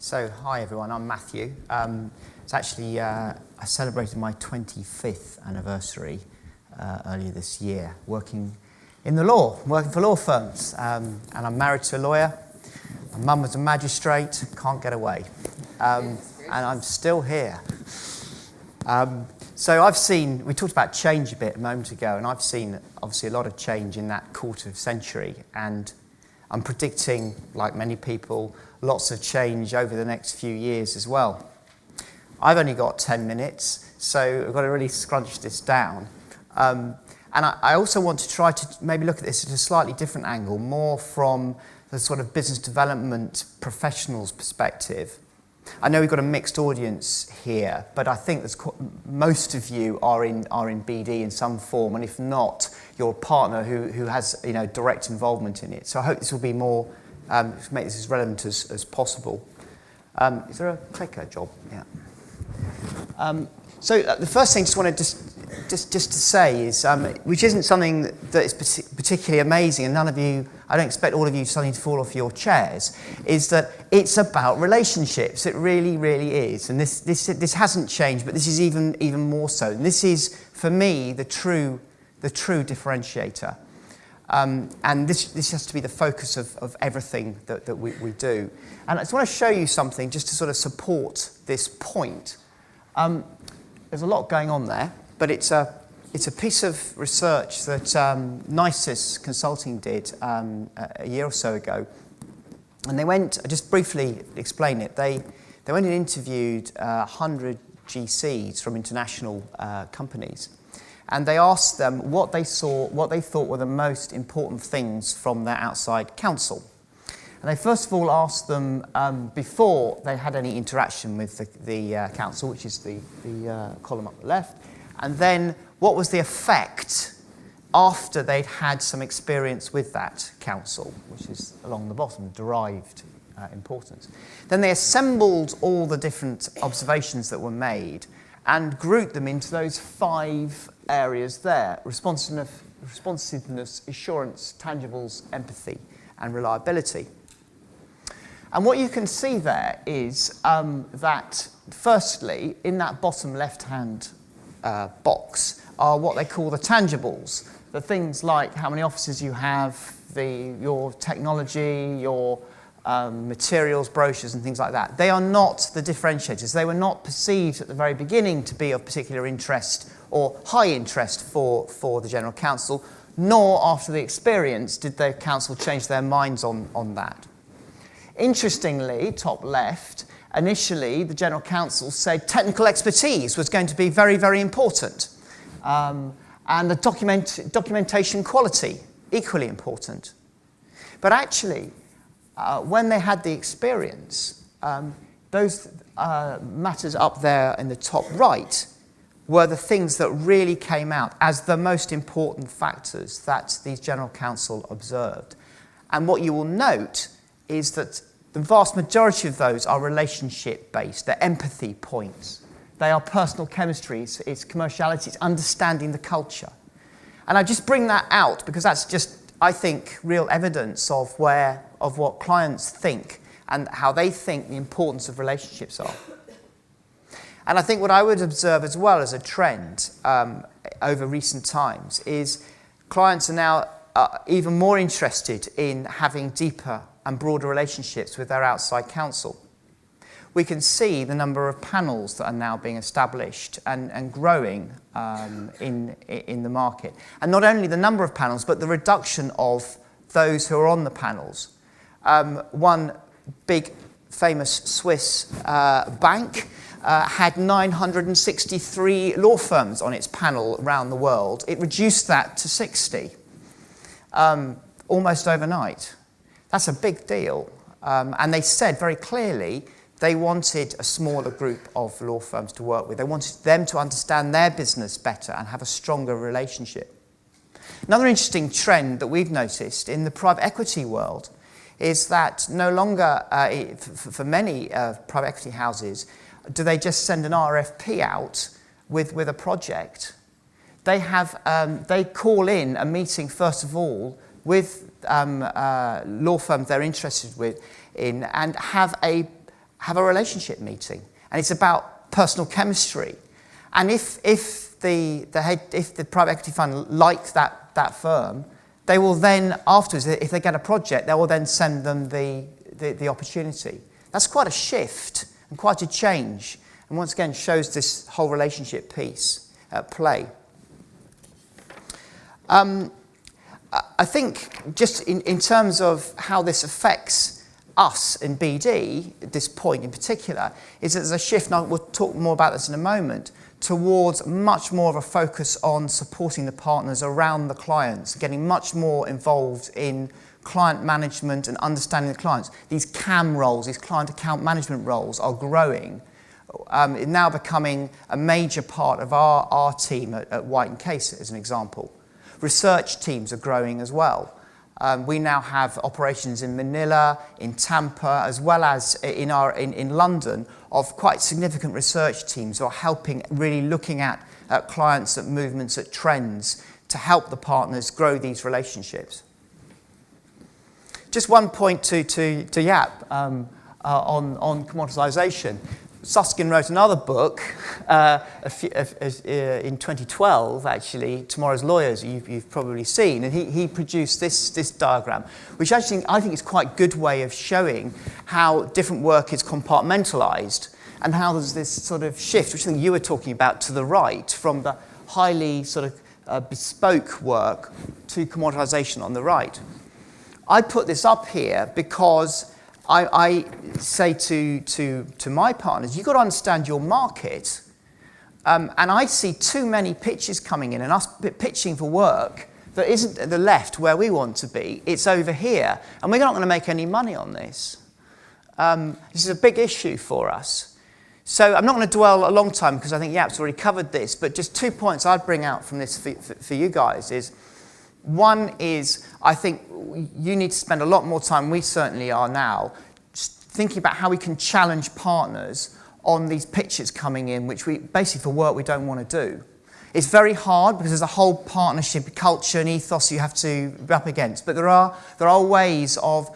So, hi everyone, I'm Matthew. It's actually, I celebrated my 25th anniversary earlier this year, working in the law, working for law firms. And I'm married to a lawyer. My mum was a magistrate, can't get away. And I'm still here. So I've seen, we talked about change a bit a moment ago, and I've seen obviously a lot of change in that quarter of century. And I'm predicting, like many people, lots of change over the next few years as well. I've only got 10 minutes, so I've got to really scrunch this down. And I also want to try to maybe look at this at a slightly different angle, more from the sort of business development professionals perspective. I know we've got a mixed audience here, but I think most of you are in BD in some form, and if not, you're a partner who has direct involvement in it. So I hope this will be more make this as relevant as possible. Is there a clicker job? Yeah. So the first thing I just wanted just to say is, which isn't something that is particularly amazing, and I don't expect all of you suddenly to fall off your chairs, is that it's about relationships. It really, really is. And this hasn't changed, but this is even more so. And this is, for me, the true differentiator. And this has to be the focus of everything that we do. And I just want to show you something just to sort of support this point. There's a lot going on there, but it's a piece of research that Nisus Consulting did a year or so ago. And they went, I'll just briefly explain it, they went and interviewed 100 GCs from international companies. And they asked them what they thought were the most important things from their outside counsel. And they first of all asked them, before they had any interaction with the counsel, which is the column up the left, and then what was the effect after they'd had some experience with that counsel, which is along the bottom, derived importance. Then they assembled all the different observations that were made and grouped them into those 5 areas there: responsiveness, assurance, tangibles, empathy, and reliability. And what you can see there is that, firstly, in that bottom left-hand box are what they call the tangibles, the things like how many offices you have, your technology, your materials, brochures, and things like that. They are not the differentiators. They were not perceived at the very beginning to be of particular interest or high interest for the General Counsel, nor after the experience did the Council change their minds on that. Interestingly, top left, initially the General Counsel said technical expertise was going to be very, very important, and the documentation quality, equally important. But actually, when they had the experience, those matters up there in the top right were the things that really came out as the most important factors that these General Counsel observed. And what you will note is that the vast majority of those are relationship-based. They're empathy points. They are personal chemistry. It's commerciality. It's understanding the culture. And I just bring that out because that's just, I think, real evidence of what clients think and how they think the importance of relationships are. And I think what I would observe as well as a trend over recent times is clients are now even more interested in having deeper and broader relationships with their outside counsel. We can see the number of panels that are now being established and growing in the market. And not only the number of panels, but the reduction of those who are on the panels. One big famous Swiss bank had 963 law firms on its panel around the world. It reduced that to 60 almost overnight. That's a big deal. And they said very clearly they wanted a smaller group of law firms to work with. They wanted them to understand their business better and have a stronger relationship. Another interesting trend that we've noticed in the private equity world is that no longer, for many private equity houses, do they just send an RFP out with a project. They call in a meeting, first of all, with law firms they're interested in and have have a relationship meeting. And it's about personal chemistry. And if the private equity fund likes that firm, they will then, afterwards, if they get a project, they will then send them the opportunity. That's quite a shift and quite a change. And once again, shows this whole relationship piece at play. I think just in terms of how this affects us in BD, at this point in particular, is that there's a shift, and we'll talk more about this in a moment, towards much more of a focus on supporting the partners around the clients, getting much more involved in client management and understanding the clients. These CAM roles, these client account management roles, are growing. Now becoming a major part of our team at White & Case, as an example. Research teams are growing as well. We now have operations in Manila, in Tampa, as well as in London, of quite significant research teams who are helping, really looking at clients, at movements, at trends, to help the partners grow these relationships. Just one point to Jaap on commoditisation. Susskind wrote another book in 2012, actually, Tomorrow's Lawyers, you've probably seen, and he produced this diagram, which actually I think is quite a good way of showing how different work is compartmentalised and how there's this sort of shift, which I think you were talking about to the right, from the highly sort of bespoke work to commoditisation on the right. I put this up here because I say to my partners, you've got to understand your market. And I see too many pitches coming in and us pitching for work that isn't at the left where we want to be. It's over here. And we're not going to make any money on this. This is a big issue for us. So I'm not going to dwell a long time because I think Jaap's already covered this. But just 2 points I'd bring out from this for you guys is, one is, I think you need to spend a lot more time, we certainly are now, thinking about how we can challenge partners on these pitches coming in, which we basically for work we don't want to do. It's very hard because there's a whole partnership culture and ethos you have to be up against. But there are ways of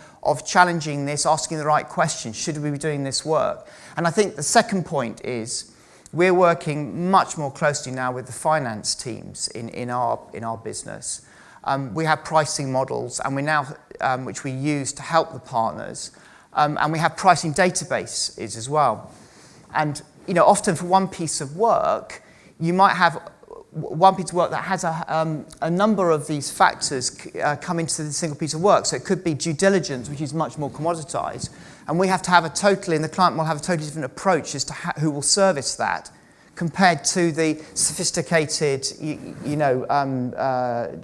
challenging this, asking the right questions. Should we be doing this work? And I think the second point is we're working much more closely now with the finance teams in our business. We have pricing models, and we now, which we use to help the partners, and we have pricing databases as well. And often for one piece of work, you might have one piece of work that has a number of these factors come into the single piece of work. So it could be due diligence, which is much more commoditized, and we have to have and the client will have a totally different approach as to who will service that, compared to the sophisticated,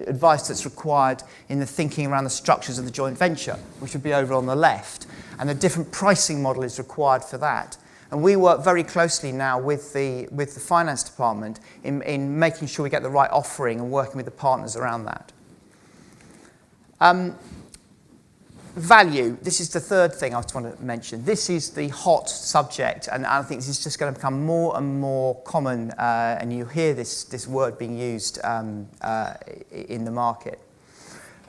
advice that's required in the thinking around the structures of the joint venture, which would be over on the left. And a different pricing model is required for that. And we work very closely now with the finance department in making sure we get the right offering and working with the partners around that. Value, this is the third thing I just want to mention. This is the hot subject, and I think this is just going to become more and more common, and you hear this word being used in the market.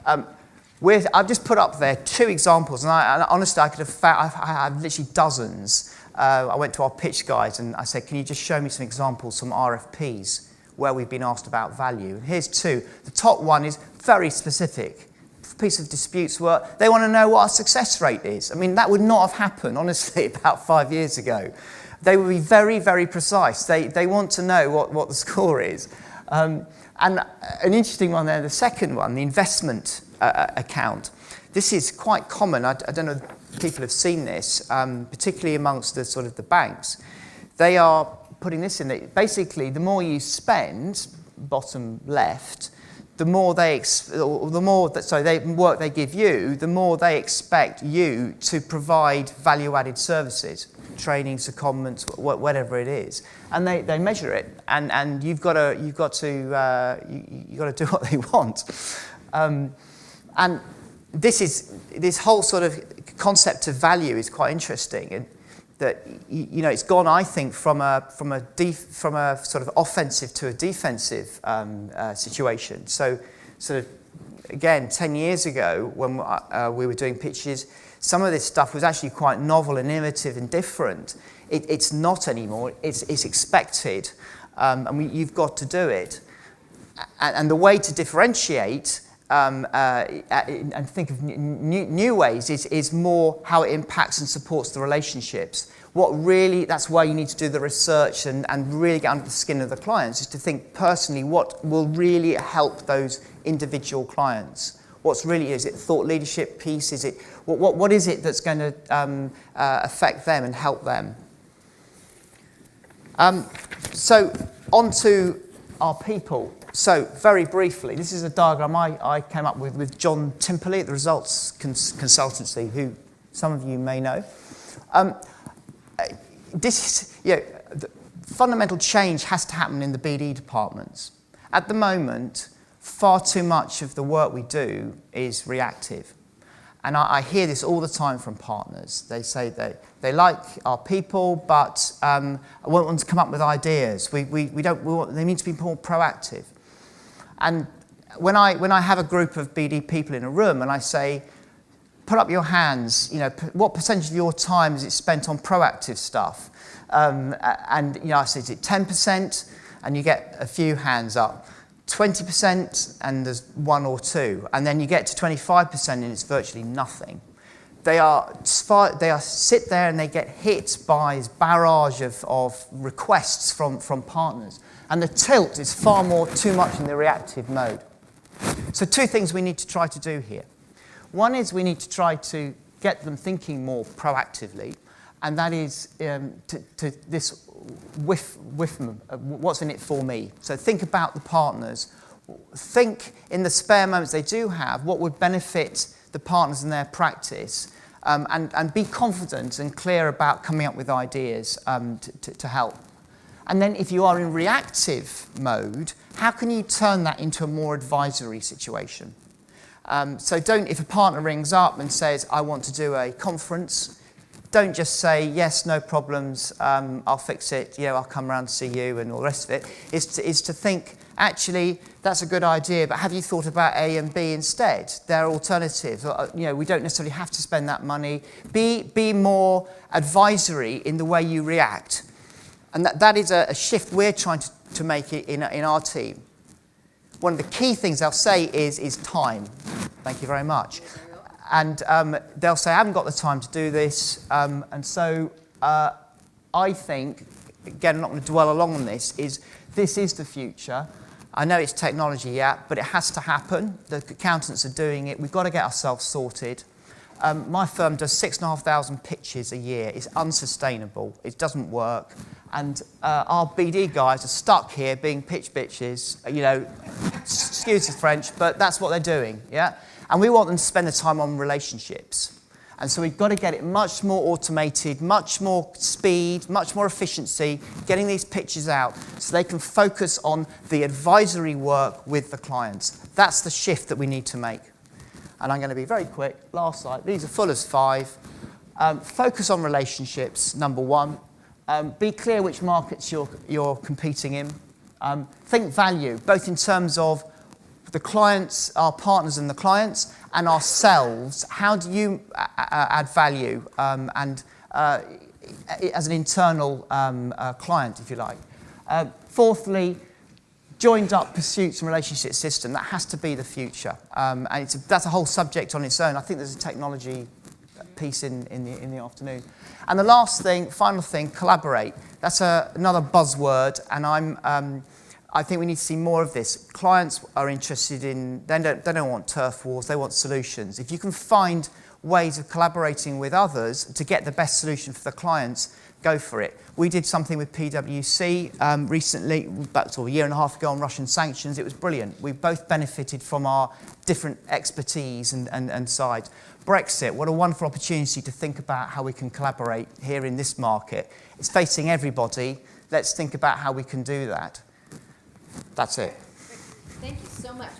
I've just put up there 2 examples, and honestly I could have found, I have literally dozens. I went to our pitch guys and I said, can you just show me some examples, some RFPs where we've been asked about value? And here's 2. The top one is very specific. Piece of disputes work, they want to know what our success rate is. I mean, that would not have happened, honestly, about 5 years ago. They would be very, very precise. They want to know what the score is. And an interesting one there, the second one, the investment account. This is quite common. I don't know if people have seen this, particularly amongst the sort of the banks. They are putting this in. Basically, the more you spend, bottom left, the more work they give you, the more they expect you to provide value-added services, training, secondments, whatever it is, and they measure it, and you've got to do what they want, and this whole sort of concept of value is quite interesting, and that it's gone, I think, from a sort of offensive to a defensive situation. So, sort of again, 10 years ago when we were doing pitches, some of this stuff was actually quite novel and innovative and different. It's not anymore. It's expected, and you've got to do it. And the way to differentiate and think of new ways is more how it impacts and supports the relationships. That's why you need to do the research and really get under the skin of the clients, is to think personally what will really help those individual clients. Is it thought leadership piece? Is it what is it that's going to affect them and help them? So on to our people. So very briefly, this is a diagram I came up with John Timperley at the Results Consultancy, who some of you may know. This is, the fundamental change has to happen in the BD departments. At the moment, far too much of the work we do is reactive. And I hear this all the time from partners. They say they like our people, but I want them to come up with ideas. They need to be more proactive. And when I have a group of BD people in a room and I say, put up your hands, what percentage of your time is it spent on proactive stuff? And I say, is it 10%? And you get a few hands up. 20%, and there's one or two. And then you get to 25% and it's virtually nothing. They sit there and they get hit by this barrage of requests from partners. And the tilt is far more too much in the reactive mode. So two things we need to try to do here. One is we need to try to get them thinking more proactively, and that is to this what's in it for me. So think about the partners. Think in the spare moments they do have, what would benefit the partners in their practice, and be confident and clear about coming up with ideas to help. And then if you are in reactive mode, how can you turn that into a more advisory situation? So if a partner rings up and says, I want to do a conference, don't just say, yes, no problems, I'll fix it, I'll come around to see you and all the rest of it. Is to think, actually, that's a good idea, but have you thought about A and B instead? There are alternatives. We don't necessarily have to spend that money. Be more advisory in the way you react. And that is a shift we're trying to make it in our team. One of the key things they'll say is time. Thank you very much. And they'll say, I haven't got the time to do this. And so I think, again, I'm not going to dwell along on this is the future. I know it's technology, but it has to happen. The accountants are doing it. We've got to get ourselves sorted. My firm does 6,500 pitches a year. It's unsustainable. It doesn't work. And our BD guys are stuck here being pitch bitches, excuse the French, but that's what they're doing, yeah? And we want them to spend the time on relationships. And so we've got to get it much more automated, much more speed, much more efficiency, getting these pitches out so they can focus on the advisory work with the clients. That's the shift that we need to make. And I'm going to be very quick. Last slide. These are full as 5. Focus on relationships, number 1. Be clear which markets you're competing in. Think value, both in terms of the clients, our partners and the clients, and ourselves. How do you add value as an internal client, if you like? Fourthly, joined up pursuits and relationship system. That has to be the future. And that's a whole subject on its own. I think there's a technology piece in the afternoon. And the final thing, collaborate. That's another buzzword, and I think we need to see more of this. Clients are interested in, they don't want turf wars, they want solutions. If you can find ways of collaborating with others to get the best solution for the clients, go for it. We did something with PwC recently, about a year and a half ago on Russian sanctions. It was brilliant. We both benefited from our different expertise and sides. Brexit, what a wonderful opportunity to think about how we can collaborate here in this market. It's facing everybody. Let's think about how we can do that. That's it. Thank you so much.